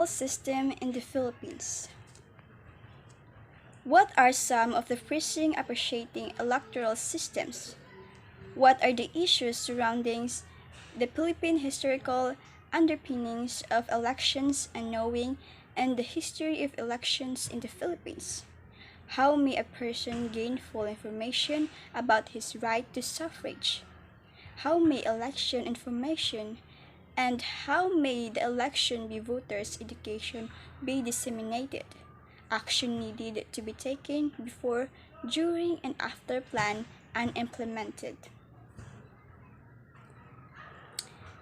System in the Philippines. What are some of the pressing appreciating electoral systems? What are the issues surrounding the Philippine historical underpinnings of elections and knowing and the history of elections in the Philippines? How may a person gain full information about his right to suffrage? How may election information and how may the election be voters' education be disseminated? Action needed to be taken before, during, and after planned and implemented.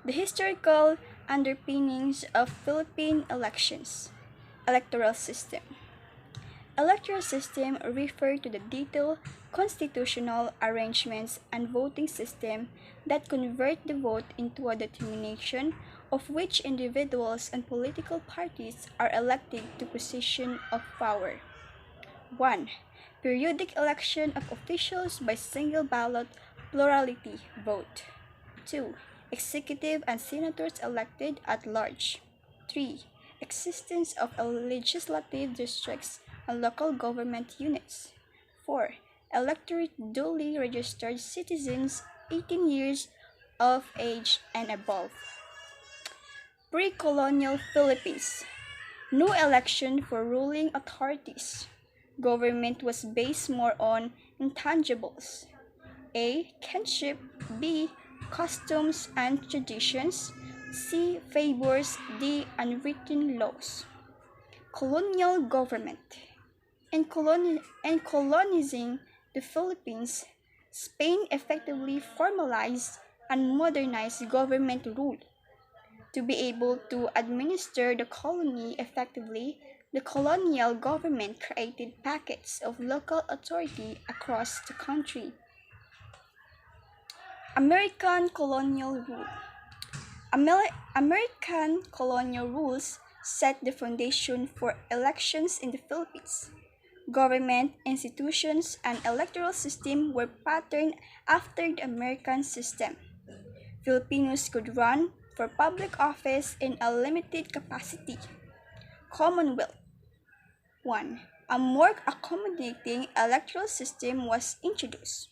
The historical underpinnings of Philippine elections. Electoral system. Electoral system refer to the detailed constitutional arrangements and voting system that convert the vote into a determination of which individuals and political parties are elected to position of power. 1. Periodic election of officials by single ballot plurality vote. 2. Executive and senators elected at large. 3. Existence of legislative districts and local government units. 4. Electorate duly registered citizens 18 years of age and above. Pre-colonial Philippines. No election for ruling authorities. Government was based more on intangibles. A. Kinship. B. Customs and traditions. C. Favors. D. Unwritten laws. Colonial government. In colonizing the Philippines, Spain effectively formalized and modernized government rule. To be able to administer the colony effectively, the colonial government created packets of local authority across the country. American colonial rule. American colonial rules set the foundation for elections in the Philippines. Government, institutions, and electoral system were patterned after the American system. Filipinos could run for public office in a limited capacity. Commonwealth. 1. A more accommodating electoral system was introduced.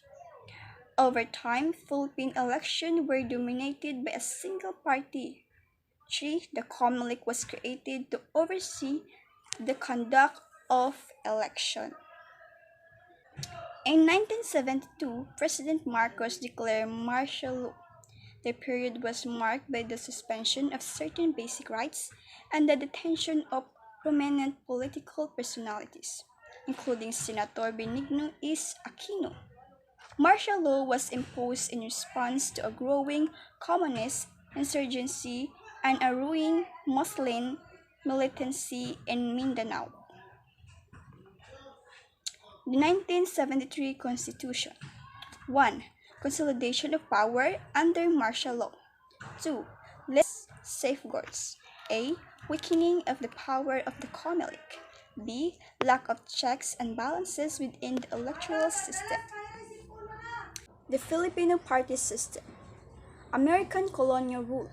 Over time, Philippine elections were dominated by a single party. 3. The Commonwealth was created to oversee the conduct of election. In 1972, President Marcos declared martial law. The period was marked by the suspension of certain basic rights and the detention of prominent political personalities, including Senator Benigno Is Aquino. Martial law was imposed in response to a growing communist insurgency and a growing Muslim militancy in Mindanao. The 1973 Constitution. 1. Consolidation of power under martial law. 2. Less safeguards. A. Weakening of the power of the Commonwealth. B. Lack of checks and balances within the electoral system. The Filipino party system. American colonial rule.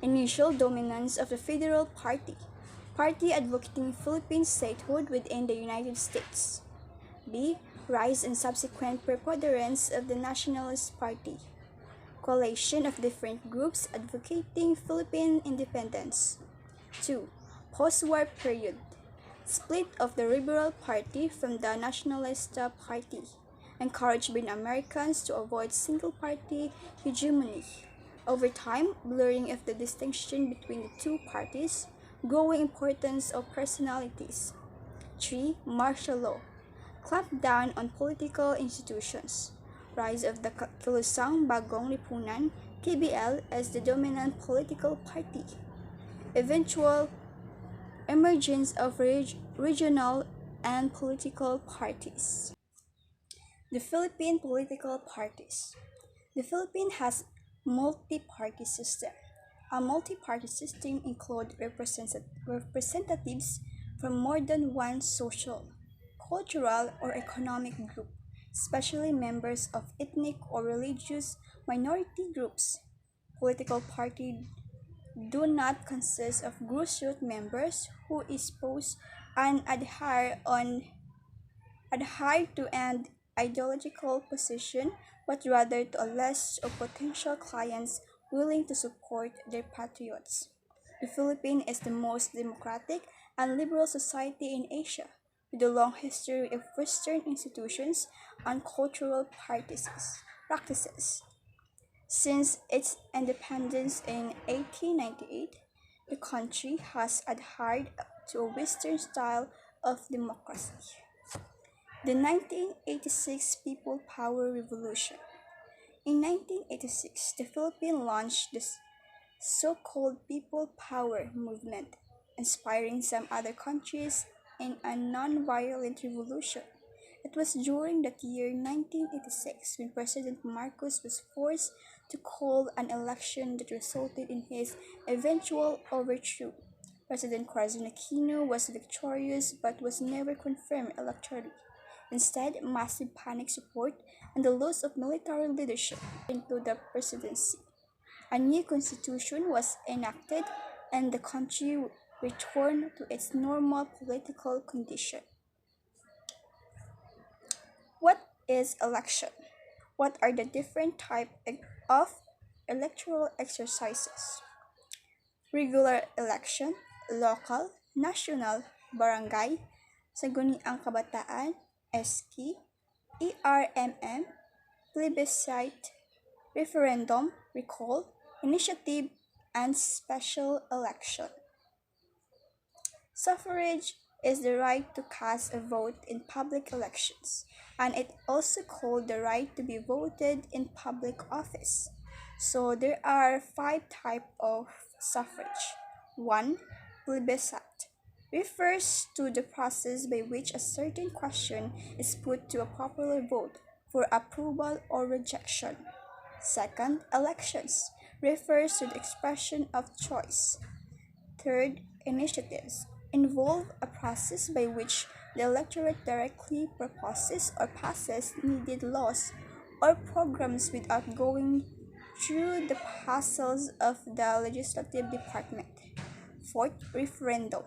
Initial dominance of the federal party. Party advocating Philippine statehood within the United States. B. Rise and subsequent preponderance of the Nationalist Party. Coalition of different groups advocating Philippine independence. 2. Post-war period. Split of the Liberal Party from the Nationalist Party. Encouraged by Americans to avoid single-party hegemony. Over time, blurring of the distinction between the two parties, growing importance of personalities. 3. Martial law. Clamp down on political institutions. Rise of the Kilusang Bagong Lipunan, KBL, as the dominant political party. Eventual emergence of regional and political parties. The Philippine political parties. The Philippines has multi-party system. A multi-party system includes representatives from more than one social, cultural, or economic group, especially members of ethnic or religious minority groups. Political party do not consist of grassroots members who espouse and adhere to an ideological position, but rather to a list of potential clients willing to support their patriots. The Philippines is the most democratic and liberal society in Asia, with a long history of Western institutions and cultural practices. Since its independence in 1898, the country has adhered to a Western style of democracy. The 1986 People Power Revolution. In 1986, the Philippines launched the so-called People Power movement, inspiring some other countries in a non-violent revolution. It was during that year 1986 when President Marcos was forced to call an election that resulted in his eventual overthrow. President Corazon Aquino was victorious but was never confirmed electorally. Instead, massive panic support and the loss of military leadership into the presidency. A new constitution was enacted and the country returned to its normal political condition. What is election? What are the different types of electoral exercises? Regular election, local, national, barangay, Sangguniang Kabataan, SK, ERMM, plebiscite, referendum, recall, initiative, and special election. Suffrage is the right to cast a vote in public elections, and it also called the right to be voted in public office. So there are five types of suffrage. 1. Plebiscite refers to the process by which a certain question is put to a popular vote for approval or rejection. Second, elections refers to the expression of choice. Third, initiatives involve a process by which the electorate directly proposes or passes needed laws or programs without going through the hassles of the legislative department. Fourth, referendum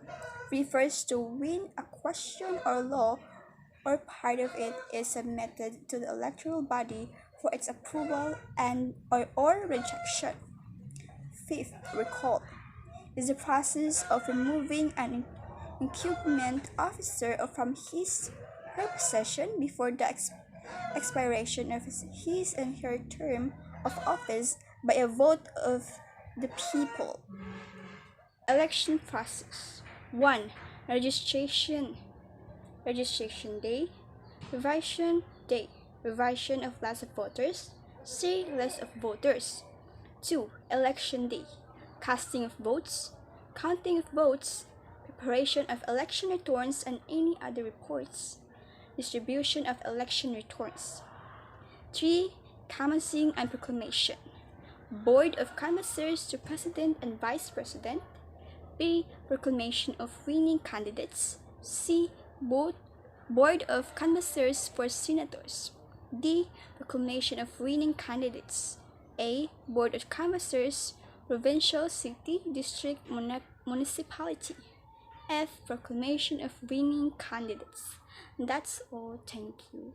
refers to when a question or law or part of it is submitted to the electoral body for its approval or rejection. Fifth, recall is the process of removing an incumbent officer from her position before the expiration of his and her term of office by a vote of the people. Election process. 1. Registration day. Revision day. Revision of list of voters. C. List of voters. 2. Election day. Casting of votes. Counting of votes. Preparation of election returns and any other reports. Distribution of election returns. 3. Canvassing and proclamation. Board of canvassers to President and Vice President. B. Proclamation of winning candidates. C. Board of canvassers for senators. D. Proclamation of winning candidates. A. Board of canvassers, provincial, city, district, municipality. F. Proclamation of winning candidates. That's all. Thank you.